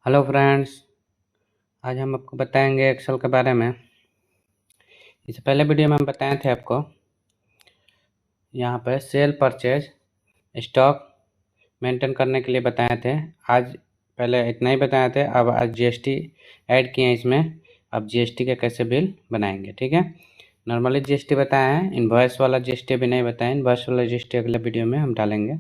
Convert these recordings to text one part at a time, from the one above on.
Hello friends, आज हम आपको बताएंगे एक्सेल के बारे में। इससे पहले वीडियो में हम बताए थे आपको यहाँ पर सेल परचेज स्टॉक मेंटेन करने के लिए बताए थे। आज पहले इतना ही बताए थे, अब आज जीएसटी ऐड किए हैं इसमें। अब जीएसटी के कैसे बिल बनाएंगे, ठीक है। नॉर्मली जीएसटी बताए हैं, इनवॉइस वाला जीएसटी अभी नहीं बताएं। इनवॉइस वाला जीएसटी अगले वीडियो में हम डालेंगे।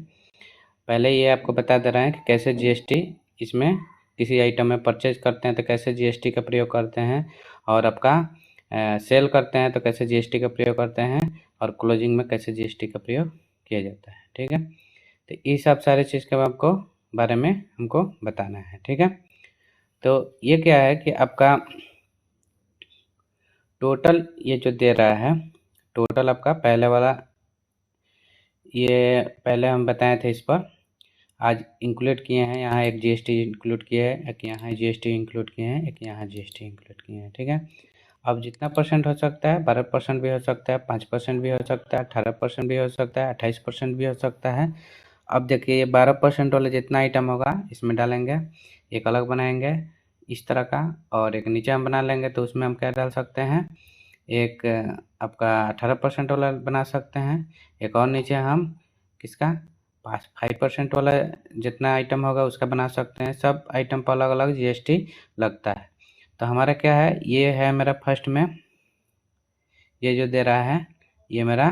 पहले ये आपको बता दे रहे हैं कि कैसे जीएसटी इसमें किसी आइटम में परचेज करते हैं तो कैसे जीएसटी का प्रयोग करते हैं, और आपका सेल करते हैं तो कैसे जीएसटी का प्रयोग करते हैं, और क्लोजिंग में कैसे जीएसटी का प्रयोग किया जाता है, ठीक है। तो ये सब सारे चीज़ के आपको बारे में हमको बताना है, ठीक है। तो ये क्या है कि आपका टोटल ये जो दे रहा है, टोटल आपका पहले वाला, ये पहले हम बताए थे, इस पर आज इंक्लूड किए हैं। यहाँ एक जीएसटी इंक्लूड किए हैं, एक यहाँ जीएसटी इंक्लूड किए हैं, एक यहाँ जीएसटी इंक्लूड किए हैं, ठीक है। अब जितना परसेंट हो सकता है, 12% भी हो सकता है, 5% भी हो सकता है, 18% भी हो सकता है, 28% भी हो सकता है। अब देखिए, ये 12% वाले जितना आइटम होगा इसमें डालेंगे, एक अलग बनाएंगे इस तरह का, और एक नीचे हम बना लेंगे तो उसमें हम क्या डाल सकते हैं, एक आपका 18% वाला बना सकते हैं, एक और नीचे हम किसका 5% वाला जितना आइटम होगा उसका बना सकते हैं। सब आइटम पर अलग अलग जीएसटी लगता है। तो हमारा क्या है, ये है मेरा फर्स्ट में, ये जो दे रहा है ये मेरा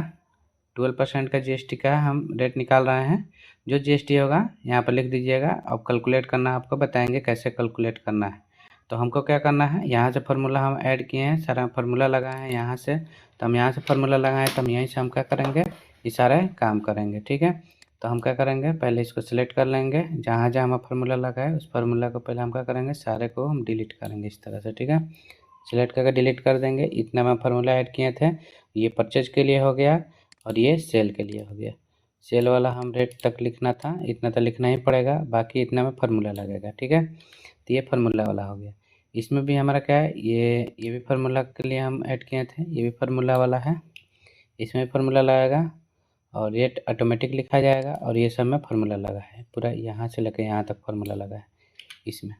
12% का जीएसटी का हम रेट निकाल रहे हैं। जो जीएसटी होगा यहाँ पर लिख दीजिएगा। अब कैलकुलेट करना आपको बताएंगे कैसे कैलकुलेट करना है। तो हमको क्या करना है, यहाँ से फार्मूला हम ऐड किए हैं, सारा फार्मूला लगाए हैं यहाँ से, तो हम यहाँ से फार्मूला लगाएं तो हम यहीं से हम क्या करेंगे, ये सारे काम करेंगे, ठीक है। तो हम क्या करेंगे, पहले इसको सिलेक्ट कर लेंगे, जहाँ जहाँ हम फार्मूला लगाए उस फार्मूला को पहले हम क्या करेंगे, सारे को हम डिलीट करेंगे इस तरह से, ठीक है। सिलेक्ट करके डिलीट कर देंगे। इतना में फार्मूला ऐड किए थे, ये परचेज के लिए हो गया और ये सेल के लिए हो गया। सेल वाला हम रेट तक लिखना था, इतना तो लिखना ही पड़ेगा, बाकी इतना में फार्मूला लगेगा, ठीक है। तो ये फार्मूला वाला हो गया। इसमें भी हमारा क्या है, ये भी फार्मूला के लिए हम ऐड किए थे, ये भी फार्मूला वाला है, इसमें फार्मूला लगेगा और रेट ऑटोमेटिक लिखा जाएगा, और ये सब में फार्मूला लगा है पूरा, यहाँ से लेकर यहाँ तक फार्मूला लगा है इसमें।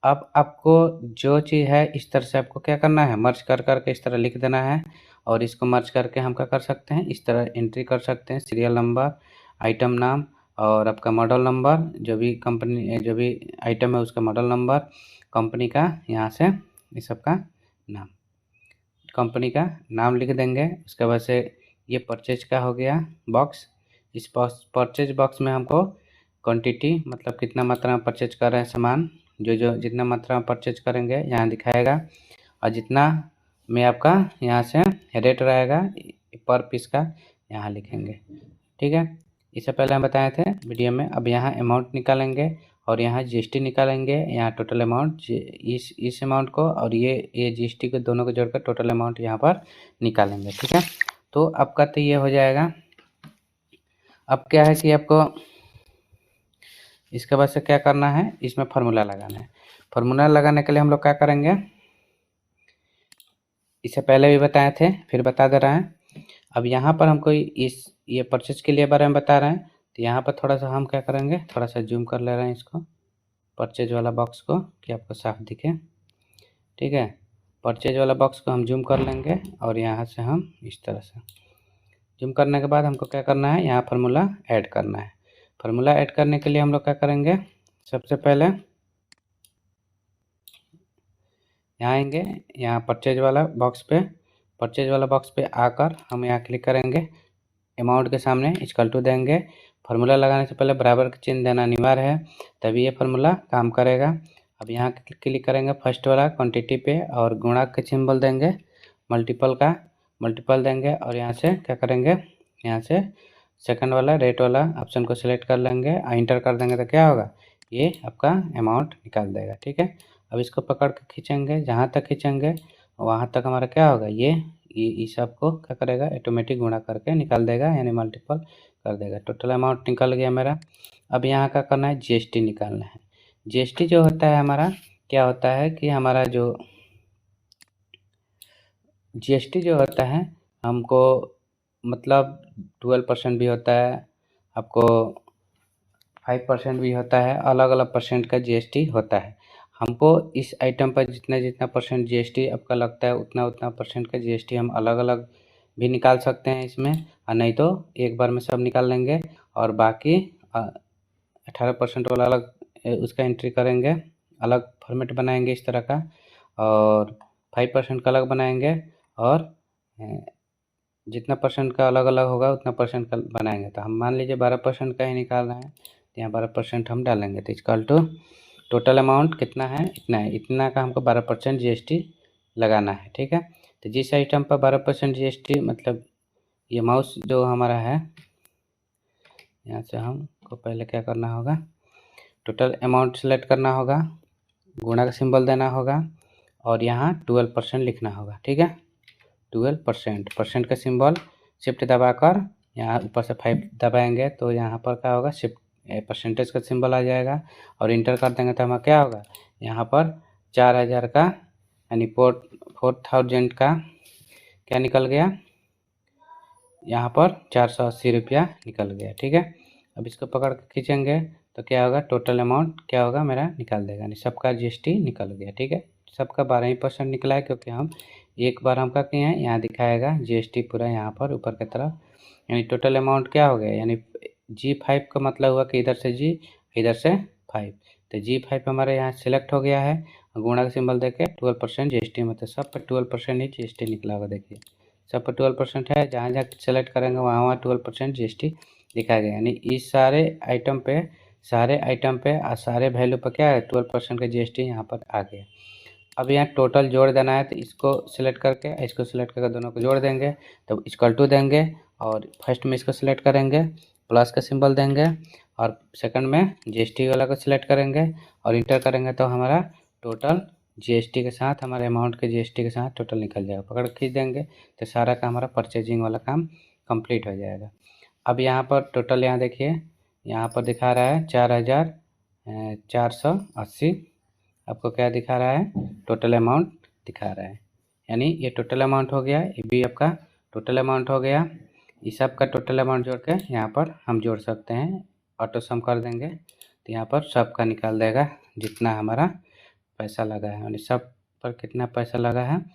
अब आपको जो चीज़ है इस तरह से आपको क्या करना है, मर्ज कर करके इस तरह लिख देना है, और इसको मर्ज करके हम क्या कर सकते हैं, इस तरह एंट्री कर सकते हैं, सीरियल नंबर, आइटम नाम, और आपका मॉडल नंबर, जो भी कंपनी जो भी आइटम है उसका मॉडल नंबर, कंपनी का यहाँ से इस सब का नाम, कंपनी का नाम लिख देंगे। उसके बाद से ये परचेज का हो गया बॉक्स। इस परचेज बॉक्स में हमको क्वांटिटी, मतलब कितना मात्रा में परचेज कर रहे हैं सामान, जो जितना मात्रा में परचेज करेंगे यहाँ दिखाएगा, और जितना में आपका यहाँ से रेट रहेगा पर पीस का यहाँ लिखेंगे, ठीक है। इससे पहले हम बताए थे वीडियो में। अब यहाँ अमाउंट निकालेंगे और यहाँ जीएसटी निकालेंगे, यहाँ टोटल अमाउंट इस अमाउंट को और ये जीएसटी को दोनों को जोड़कर टोटल अमाउंट यहाँ पर निकालेंगे, ठीक है। तो आपका तो ये हो जाएगा। अब क्या है कि आपको इसके बाद से क्या करना है, इसमें फार्मूला लगाना है। फार्मूला लगाने के लिए हम लोग क्या करेंगे, इससे पहले भी बताए थे फिर बता दे रहे हैं। अब यहाँ पर हमको ये परचेज के लिए बारे में बता रहे हैं, तो यहाँ पर थोड़ा सा हम क्या करेंगे, थोड़ा सा जूम कर ले रहे हैं इसको, परचेज वाला बॉक्स को, कि आपको साफ दिखे, ठीक है। परचेज वाला बॉक्स को हम जूम कर लेंगे, और यहाँ से हम इस तरह से जूम करने के बाद हमको क्या करना है, यहाँ फार्मूला ऐड करना है। फार्मूला ऐड करने के लिए हम लोग क्या करेंगे, सबसे पहले यहाँ आएंगे, यहाँ परचेज वाला बॉक्स पे आकर हम यहाँ क्लिक करेंगे, अमाउंट के सामने इक्वल टू देंगे। फार्मूला लगाने से पहले बराबर का चिन्ह देना अनिवार्य है, तभी ये फार्मूला काम करेगा। अब यहाँ क्लिक करेंगे फर्स्ट वाला क्वांटिटी पे, और गुणा का सिंबल देंगे, मल्टीपल देंगे, और यहाँ से क्या करेंगे, यहाँ से सेकंड वाला रेट वाला ऑप्शन को सिलेक्ट कर लेंगे, इंटर कर देंगे, तो क्या होगा, ये आपका अमाउंट निकाल देगा, ठीक है। अब इसको पकड़ के खींचेंगे, जहाँ तक खींचेंगे वहाँ तक हमारा क्या होगा, ये इस सब को क्या करेगा, ऑटोमेटिक गुणा करके निकाल देगा, यानी मल्टीपल कर देगा। टोटल अमाउंट निकल गया मेरा। अब यहाँ का करना है, जीएसटी निकालना है। जीएसटी जो होता है हमारा, क्या होता है कि हमारा जो जीएसटी जो होता है हमको, मतलब 12% भी होता है, आपको 5% भी होता है, अलग अलग परसेंट का जीएसटी होता है। हमको इस आइटम पर जितना जितना परसेंट जीएसटी आपका लगता है उतना उतना परसेंट का जीएसटी हम अलग अलग भी निकाल सकते हैं इसमें, और नहीं तो एक बार में सब निकाल लेंगे और बाकी 18% वाला अलग उसका एंट्री करेंगे, अलग फॉर्मेट बनाएंगे इस तरह का, और 5% का अलग बनाएंगे, और जितना परसेंट का अलग अलग होगा उतना परसेंट का बनाएंगे। तो हम मान लीजिए 12% का ही निकालना है, तो यहाँ 12% हम डालेंगे, तो इक्वल टू टोटल अमाउंट कितना है, इतना है, इतना का हमको 12% जीएसटी लगाना है। ठीक है, तो जिस आइटम पर 12% जीएसटी, मतलब ये माउस जो हमारा है, यहाँ से हमको पहले क्या करना होगा, टोटल अमाउंट सेलेक्ट करना होगा, गुणा का सिंबल देना होगा, और यहाँ 12% लिखना होगा। ठीक है, 12%, परसेंट का सिंबल शिफ्ट दबाकर यहाँ ऊपर से 5 दबाएंगे तो यहाँ पर क्या होगा, शिफ्ट परसेंटेज का सिंबल आ जाएगा, और इंटर कर देंगे तो हमारा क्या होगा, यहाँ पर 4000 का यानी 4000 का क्या निकल गया, यहाँ पर 480 रुपया निकल गया। ठीक है, अब इसको पकड़ के खींचेंगे तो क्या होगा, टोटल अमाउंट क्या होगा मेरा निकाल देगा, यानी सबका जीएसटी निकल गया। ठीक है, सबका 12% निकला है, क्योंकि हम एक बार हम क्या किए हैं, यहाँ दिखाएगा जीएसटी पूरा यहाँ पर ऊपर की तरफ, यानी टोटल अमाउंट क्या हो गया, यानी G5 का मतलब हुआ कि इधर से G इधर से 5, तो G5 हमारे यहाँ सेलेक्ट हो गया है, गुणा का सिंबल देके 12% जीएसटी, मतलब सब पर 12% ही जीएसटी निकला होगा। देखिए सब पर 12% है, जहाँ जहाँ सेलेक्ट करेंगे वहाँ वहाँ 12% जीएसटी दिखाया गया, यानी इस सारे आइटम पे और सारे वैल्यू पर क्या है, 12% का जीएसटी यहाँ पर आ गया। अब यहाँ टोटल जोड़ देना है, तो इसको सिलेक्ट करके इसको सिलेक्ट करके दोनों को जोड़ देंगे, तो इक्वल टू देंगे, और फर्स्ट में इसको सिलेक्ट करेंगे, प्लस का सिंबल देंगे, और सेकंड में जीएसटी वाला को सिलेक्ट करेंगे और इंटर करेंगे, तो हमारा टोटल जीएसटी के साथ, हमारे अमाउंट के जीएसटी के साथ टोटल निकल जाएगा। पकड़ खींच देंगे तो सारा का हमारा परचेजिंग वाला काम कंप्लीट हो जाएगा। अब यहाँ पर टोटल, यहाँ देखिए यहाँ पर दिखा रहा है 4480, आपको क्या दिखा रहा है, टोटल अमाउंट दिखा रहा है, यानी ये टोटल अमाउंट हो गया, ये भी आपका टोटल अमाउंट हो गया। इस सब का टोटल अमाउंट जोड़ के यहाँ पर हम जोड़ सकते हैं, ऑटो सम कर देंगे, तो यहाँ पर सब का निकाल देगा जितना हमारा पैसा लगा है, यानी सब पर कितना पैसा लगा है,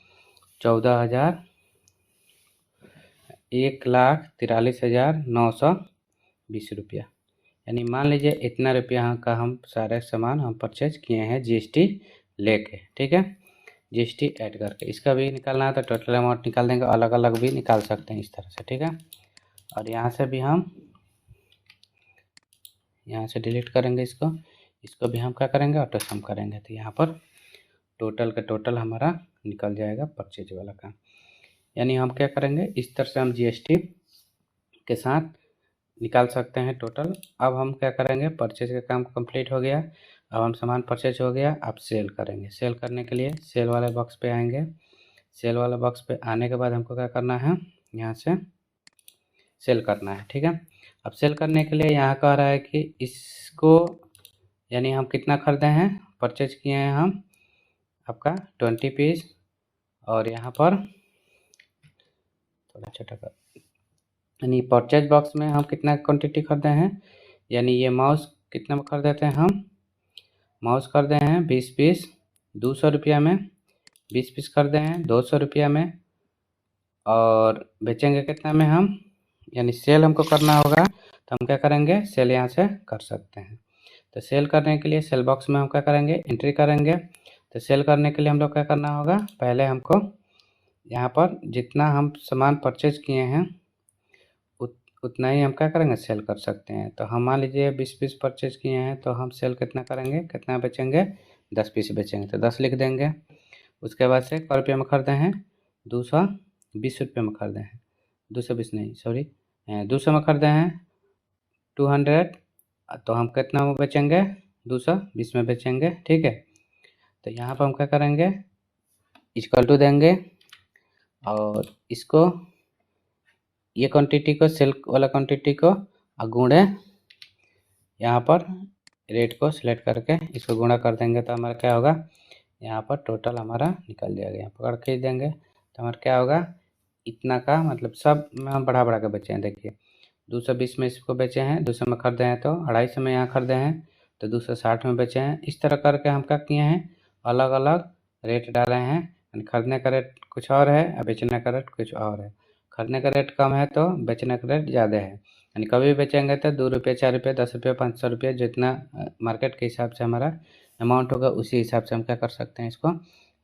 1,43,920 रुपया, यानी मान लीजिए इतना रुपया का हम सारे सामान हम परचेज किए हैं जीएसटी लेके। ठीक है, जीएसटी ऐड करके इसका भी निकालना है तो टोटल अमाउंट निकाल देंगे, अलग अलग भी निकाल सकते हैं इस तरह से। ठीक है, और यहाँ से भी हम यहाँ से डिलीट करेंगे इसको भी हम क्या करेंगे, ऑटो सम करेंगे, तो यहाँ पर टोटल का टोटल हमारा निकल जाएगा परचेज वाला काम। यानी हम क्या करेंगे, इस तरह से हम जीएसटी के साथ निकाल सकते हैं टोटल। अब हम क्या करेंगे, परचेज का काम कंप्लीट हो गया, अब हम सामान परचेज हो गया, अब सेल करेंगे। सेल करने के लिए सेल वाले बॉक्स पे आएंगे, सेल वाला बॉक्स पे आने के बाद हमको क्या करना है, यहाँ से सेल करना है। ठीक है, अब सेल करने के लिए यहाँ कह रहा है कि इसको, यानी हम कितना खरीदे हैं, परचेज किए हैं हम आपका 20 पीस, और यहाँ पर थोड़ा छोटा कर, यानी परचेज बॉक्स में हम कितना क्वांटिटी खरीदे हैं, यानी ये माउस कितना में खरीदे थे हम, माउस खरीदे हैं 20 पीस 200 रुपया में, 20 पीस खरीदे हैं 200 रुपया में, और बेचेंगे कितना में हम, यानी सेल हमको करना होगा, तो हम क्या करेंगे, सेल यहाँ से कर सकते हैं। तो सेल करने के लिए सेल बॉक्स में हम क्या करेंगे, एंट्री करेंगे। तो सेल करने के लिए हम लोग क्या करना होगा, पहले हमको यहाँ पर जितना हम सामान परचेज किए हैं उतना ही हम क्या करेंगे, सेल कर सकते हैं। तो हम मान लीजिए 20 पीस परचेज किए हैं, तो हम सेल कितना करेंगे, कितना बेचेंगे, 10 पीस बेचेंगे, तो 10 लिख देंगे। उसके बाद से क रुपये में खरीदे हैं, 220 रुपये में खरीदे हैं, 220 नहीं सॉरी 200 में खरीदे हैं 200, तो हम कितना में बेचेंगे, 220 में बेचेंगे। ठीक है, तो यहाँ पर हम क्या करेंगे, इक्वल टू देंगे, और इसको ये क्वांटिटी को, सेल वाला क्वांटिटी को गुणे यहाँ पर रेट को सिलेक्ट करके इसको गुणा कर देंगे, तो हमारा क्या होगा, यहाँ पर टोटल हमारा निकल जाएगा। यहाँ पकड़ खींच देंगे तो हमारा क्या होगा, इतना का मतलब सब में हम बढ़ा बढ़ा के बचे हैं। देखिए 220 में इसको बेचे हैं, 200 में खरीदे हैं तो 250 में यहाँ खरीदे हैं तो 260 में बेचे हैं। इस तरह करके हम क्या किए हैं, अलग अलग रेट डाले हैं। खरीदने का रेट कुछ और है और बेचने का रेट कुछ और है। खरीदने का रेट कम है तो बेचने का रेट ज़्यादा है। यानी कभी बेचेंगे तो 2 रुपये, 4 रुपये, 10 रुपये, 500 रुपये, जितना मार्केट के हिसाब से हमारा अमाउंट होगा उसी हिसाब से हम क्या कर सकते हैं, इसको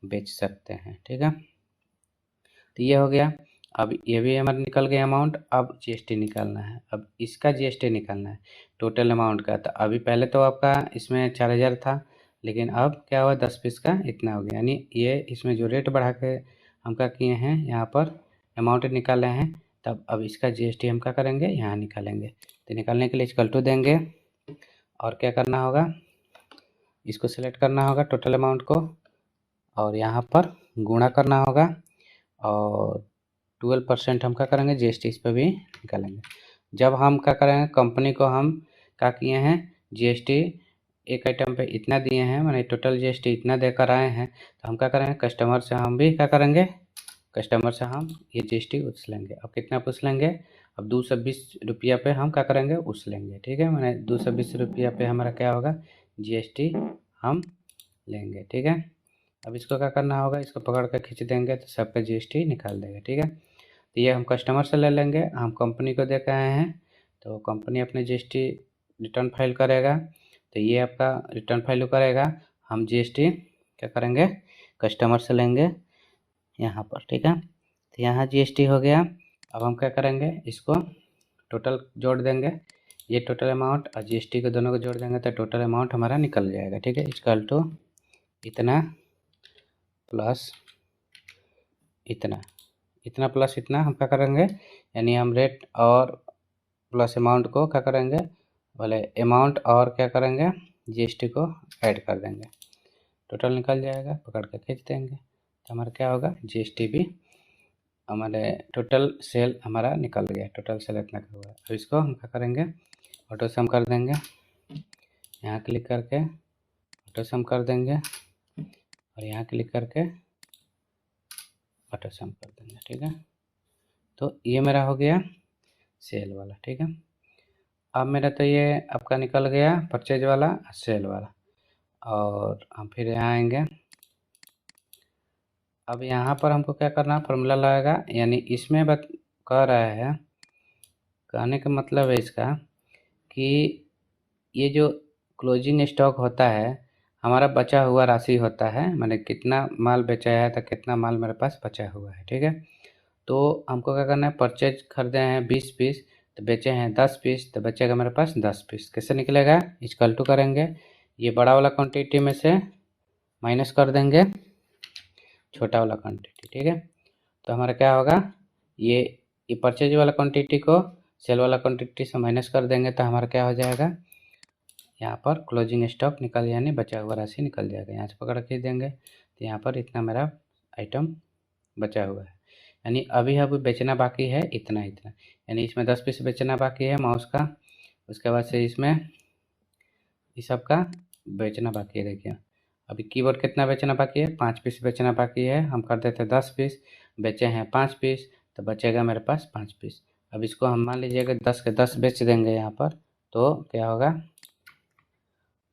बेच सकते हैं। ठीक है, तो ये हो गया। अब ये भी हमारा निकल गया अमाउंट। अब जीएसटी निकालना है। अब इसका जीएसटी निकालना है टोटल अमाउंट का। तो अभी पहले तो आपका इसमें 4000 था, लेकिन अब क्या हुआ, 10 पीस का इतना हो गया। यानी ये इसमें जो रेट बढ़ा के हम क्या किए हैं, यहाँ पर अमाउंट निकाले हैं, तब अब इसका जीएसटी हम क्या करेंगे, यहाँ निकालेंगे। तो निकालने के लिए इक्वल टू देंगे और क्या करना होगा, इसको सिलेक्ट करना होगा टोटल अमाउंट को और यहाँ पर गुणा करना होगा और 12% हम क्या करेंगे, जीएसटी इस पर भी निकालेंगे। जब हम क्या करेंगे, कंपनी को हम क्या किए हैं, जीएसटी एक आइटम पे इतना दिए हैं, माने टोटल जीएसटी इतना देकर आए हैं, तो हम क्या करेंगे, कस्टमर से हम भी क्या करेंगे, कस्टमर से हम ये जीएसटी उस लेंगे। अब कितना पूछ लेंगे, अब 220 रुपया पे हम क्या करेंगे, उस लेंगे। ठीक है, माने 220 रुपया पे हमारा क्या होगा, जीएसटी हम लेंगे। ठीक है, अब इसको क्या करना होगा, इसको पकड़ कर खींच देंगे तो सबका जीएसटी निकाल देगा। ठीक है, तो ये हम कस्टमर से ले लेंगे, हम कंपनी को दे के आए हैं तो कंपनी अपने जीएसटी रिटर्न फाइल करेगा। तो ये आपका रिटर्न फाइल करेगा, हम जीएसटी क्या करेंगे, कस्टमर से लेंगे यहाँ पर। ठीक है, तो यहाँ जीएसटी हो गया। अब हम क्या करेंगे, इसको टोटल जोड़ देंगे, ये टोटल अमाउंट और जीएसटी को दोनों को जोड़ देंगे तो टोटल अमाउंट हमारा निकल जाएगा। ठीक है, इक्वल टू इतना प्लस इतना, इतना प्लस इतना हम क्या करेंगे, यानी हम रेट और प्लस अमाउंट को क्या करेंगे, बोले अमाउंट और क्या करेंगे, जीएसटी को ऐड कर देंगे, टोटल निकल जाएगा। पकड़ के खींच देंगे तो हमारा क्या होगा, जीएसटी भी हमारे टोटल सेल हमारा निकल गया, टोटल सेल इतना का हुआ। अब इसको हम क्या करेंगे, ऑटो सम कर देंगे, यहाँ क्लिक करके ऑटो सम कर देंगे और यहाँ क्लिक करके ऑटो सम कर देंगे। ठीक है, तो ये मेरा हो गया सेल वाला। ठीक है, अब मेरा तो ये आपका निकल गया परचेज वाला, सेल वाला। और हम फिर यहाँ आएंगे। अब यहाँ पर हमको क्या करना, फार्मूला लगाएगा, यानी इसमें कह रहा है, कहने का मतलब है इसका कि ये जो क्लोजिंग स्टॉक होता है, हमारा बचा हुआ राशि होता है, मैंने कितना माल बेचा है तो कितना माल मेरे पास बचा हुआ है। ठीक है, तो हमको क्या करना है, परचेज खरीदे हैं 20 पीस तो बेचे हैं 10 पीस, तो बचेगा मेरे पास 10 पीस। कैसे निकलेगा, इक्वल टू करेंगे, ये बड़ा वाला क्वांटिटी में से माइनस कर देंगे छोटा वाला क्वांटिटी। ठीक है, तो हमारा क्या होगा, ये परचेज वाला क्वांटिटी को सेल वाला क्वांटिटी से माइनस कर देंगे तो हमारा क्या हो जाएगा, यहाँ पर क्लोजिंग स्टॉक निकल, यानी बचा हुआ राशि निकल जाएगा। यहाँ से पकड़ के देंगे तो यहाँ पर इतना मेरा आइटम बचा हुआ है, यानी अभी बेचना बाकी है इतना इतना, यानी इसमें 10 पीस बेचना बाकी है माउस का। उसके बाद से इसमें इस सब का बेचना बाकी है। देखिए अभी कीबोर्ड कितना बेचना बाकी है, 5 पीस बेचना बाकी है। हम कर देते 10 पीस, बेचे हैं 5 पीस तो बचेगा मेरे पास 5 पीस। अब इसको हम मान लीजिएगा 10 के 10 बेच देंगे यहाँ पर, तो क्या होगा,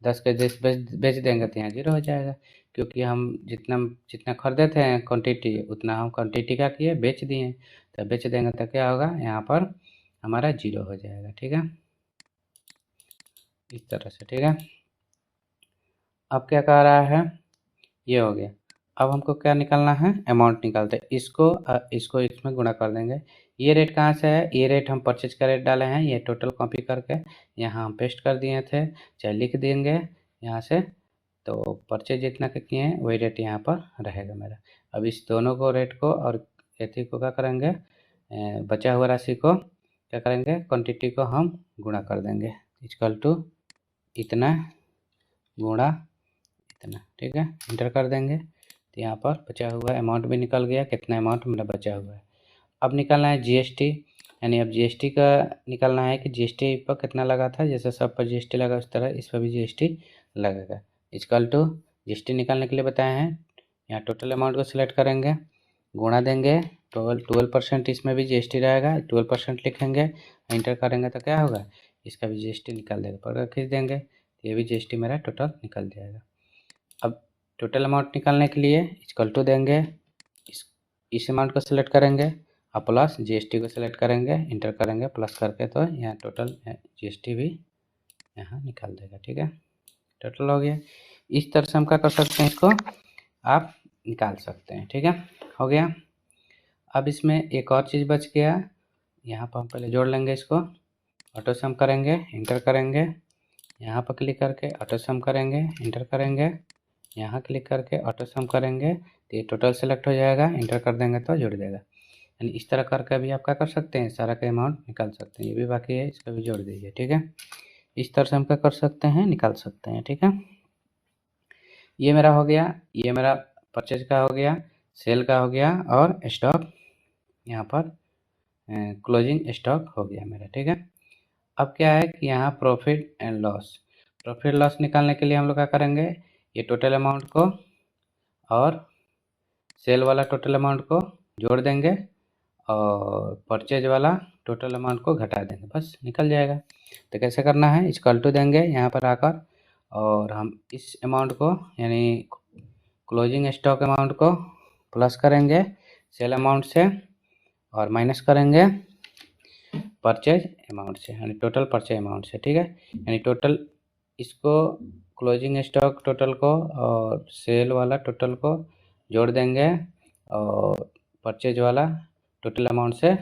10 के 10 बेच देंगे तो यहाँ 0 हो जाएगा, क्योंकि हम जितना जितना खरीदे थे क्वांटिटी उतना हम क्वांटिटी का किए बेच दिए, तो बेच देंगे तो क्या होगा, यहाँ पर हमारा 0 हो जाएगा। ठीक है, इस तरह से। ठीक है, अब क्या कह रहा है, ये हो गया। अब हमको क्या निकालना है, अमाउंट निकालते हैं। इसको इसमें गुणा कर देंगे। ये रेट कहाँ से है, ये रेट हम परचेज का रेट डाले हैं, ये टोटल कॉपी करके यहाँ हम पेस्ट कर दिए थे, चाहे लिख देंगे यहाँ से। तो परचेज जितना के किए हैं वही रेट यहाँ पर रहेगा मेरा। अब इस दोनों को रेट को और एथी को क्या करेंगे, बचा हुआ राशि को क्या करेंगे, क्वान्टिटी को हम गुणा कर देंगे, इक्वल टू इतना गुणा इतना। ठीक है, इंटर कर देंगे तो यहाँ पर बचा हुआ अमाउंट भी निकल गया, कितना अमाउंट मेरा बचा हुआ है। अब निकालना है जीएसटी, यानी अब जीएसटी का निकालना है कि जीएसटी पर कितना लगा था, जैसे सब पर जीएसटी लगा उस तरह इस पर भी जीएसटी लगेगा। इक्वल टू जीएसटी निकालने के लिए बताए हैं, यहाँ टोटल अमाउंट को सिलेक्ट करेंगे गुणा देंगे 12% इसमें भी जीएसटी रहेगा, 12% लिखेंगे, इंटर करेंगे तो क्या होगा, इसका भी जीएसटी निकाल देगा। पर खींच देंगे तो ये भी जीएसटी मेरा टोटल निकल जाएगा। अब टोटल अमाउंट निकालने के लिए इक्वल टू देंगे, इस अमाउंट को सिलेक्ट करेंगे और प्लस जीएसटी को सिलेक्ट करेंगे, इंटर करेंगे प्लस करके, तो यहाँ टोटल जीएसटी भी यहाँ निकाल देगा। ठीक है, टोटल हो गया। इस तरह से हम क्या कर सकते हैं, इसको आप निकाल सकते हैं। ठीक है, हो गया। अब इसमें एक और चीज़ बच गया, यहाँ पर हम पहले जोड़ लेंगे इसको, ऑटो सम करेंगे, इंटर करेंगे, यहाँ पर क्लिक करके ऑटो सम करेंगे, इंटर करेंगे, यहाँ क्लिक करके ऑटो सम करेंगे तो ये टोटल सेलेक्ट हो जाएगा, इंटर कर देंगे तो जोड़ देगा। यानी इस तरह करके भी आप क्या कर सकते हैं, सारा का अमाउंट निकाल सकते हैं। ये भी बाकी है, इसका भी जोड़ दीजिए। ठीक है, इस तरह से हम क्या कर सकते हैं, निकाल सकते हैं। ठीक है, ये मेरा हो गया, ये मेरा परचेज का हो गया, सेल का हो गया, और स्टॉक यहाँ पर क्लोजिंग स्टॉक हो गया मेरा। ठीक है, अब क्या है कि यहाँ profit and loss, profit loss निकालने के लिए हम लोग क्या करेंगे, ये टोटल अमाउंट को और सेल वाला टोटल अमाउंट को जोड़ देंगे और परचेज वाला टोटल अमाउंट को घटा देंगे, बस निकल जाएगा। तो कैसे करना है, इक्वल टू देंगे यहाँ पर आकर, और हम इस अमाउंट को यानी क्लोजिंग स्टॉक अमाउंट को प्लस करेंगे सेल अमाउंट से और माइनस करेंगे परचेज अमाउंट से, यानी टोटल परचेज अमाउंट से। ठीक है, यानी टोटल इसको क्लोजिंग स्टॉक टोटल को और सेल वाला टोटल को जोड़ देंगे और परचेज वाला टोटल अमाउंट से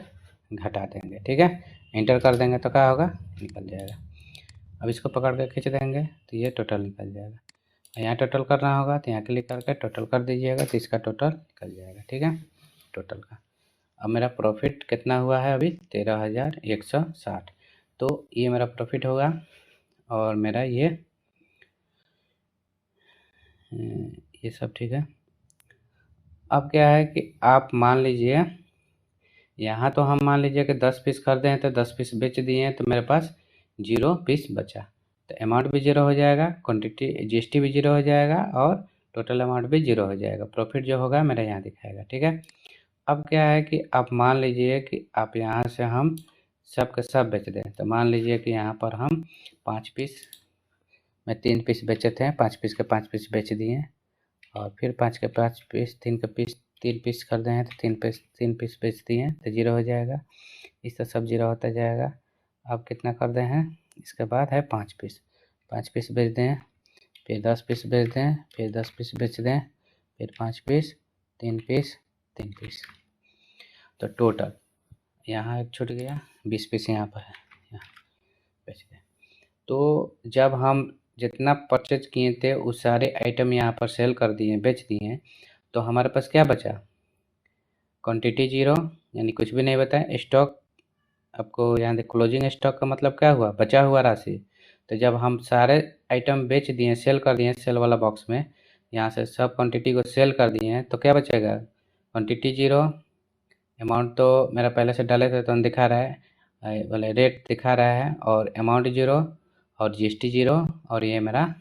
घटा देंगे। ठीक है, इंटर कर देंगे तो क्या होगा, निकल जाएगा। अब इसको पकड़ के खींच देंगे तो ये टोटल निकल जाएगा। यहाँ टोटल करना होगा तो यहाँ क्लिक करके टोटल कर दीजिएगा तो इसका टोटल निकल जाएगा। ठीक है, टोटल का। अब मेरा प्रॉफिट कितना हुआ है अभी, 13,160। तो ये मेरा प्रॉफिट होगा, और मेरा ये सब ठीक है। अब क्या है कि आप मान लीजिए, यहाँ तो हम मान लीजिए कि 10 पीस खरीदे हैं तो 10 पीस बेच दिए हैं, तो मेरे पास 0 पीस बचा, तो अमाउंट भी 0 हो जाएगा, क्वांटिटी जीएसटी भी 0 हो जाएगा, और टोटल अमाउंट भी 0 हो जाएगा। प्रॉफिट जो होगा मेरा यहाँ दिखाएगा। ठीक है, अब क्या है कि आप मान लीजिए कि आप यहाँ से हम सब के सब बेच दें, तो मान लीजिए कि यहाँ पर हम 5 पीस में 3 पीस बेचे थे, 5 पीस के 5 पीस बेच दिए, और फिर 5 के 5 पीस 3 पीस खरीदे हैं तो 3 पीस बेच दिए तो 0 हो जाएगा। इस तरह सब 0 होता जाएगा। अब कितना कर दें हैं, इसके बाद है 5 पीस बेच दें, फिर 10 पीस बेच दें, फिर 10 पीस बेच दें, फिर 5 पीस 3 पीस 3 पीस, तो टोटल यहाँ एक छूट गया, 20 पीस यहाँ पर है, यहाँ बेच दें। तो जब हम जितना परचेज किए थे उस सारे आइटम यहाँ पर सेल कर दिए, बेच दिए, तो हमारे पास क्या बचा, क्वांटिटी 0, यानी कुछ भी नहीं बताया। स्टॉक आपको यहाँ देख, क्लोजिंग स्टॉक का मतलब क्या हुआ, बचा हुआ राशि। तो जब हम सारे आइटम बेच दिए, सेल कर दिए, सेल वाला बॉक्स में यहाँ से सब क्वांटिटी को सेल कर दिए हैं, तो क्या बचेगा, क्वांटिटी 0, अमाउंट तो मेरा पहले से डाले थे तो दिखा रहा है, बोले रेट दिखा रहा है, और अमाउंट 0 और जीएसटी 0, और ये मेरा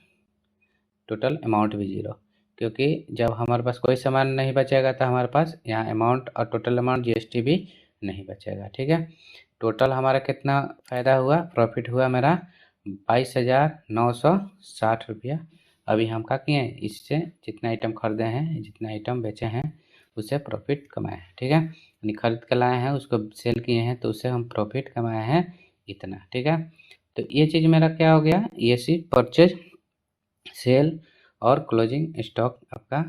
टोटल अमाउंट भी 0, क्योंकि जब हमारे पास कोई सामान नहीं बचेगा तो हमारे पास यहाँ अमाउंट और टोटल अमाउंट जीएसटी भी नहीं बचेगा। ठीक है, टोटल हमारा कितना फ़ायदा हुआ, प्रॉफिट हुआ मेरा 22,960 रुपया। अभी हम क्या किए, इससे जितना आइटम खरीदे हैं, जितना आइटम बेचे हैं, उससे प्रॉफिट कमाए हैं। ठीक है, यानी खरीद के लाए हैं, उसको सेल किए हैं, तो उससे हम प्रॉफिट कमाए हैं इतना। ठीक है, तो ये चीज़ मेरा क्या हो गया, ये सिर्फ परचेज, सेल और क्लोजिंग स्टॉक आपका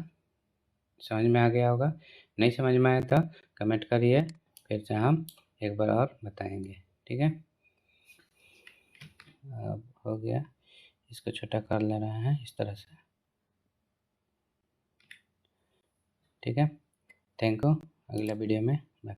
समझ में आ गया होगा। नहीं समझ में आया तो कमेंट करिए, फिर से हम एक बार और बताएंगे। ठीक है, अब हो गया, इसको छोटा कर ले रहे हैं इस तरह से। ठीक है, थैंक यू, अगला वीडियो में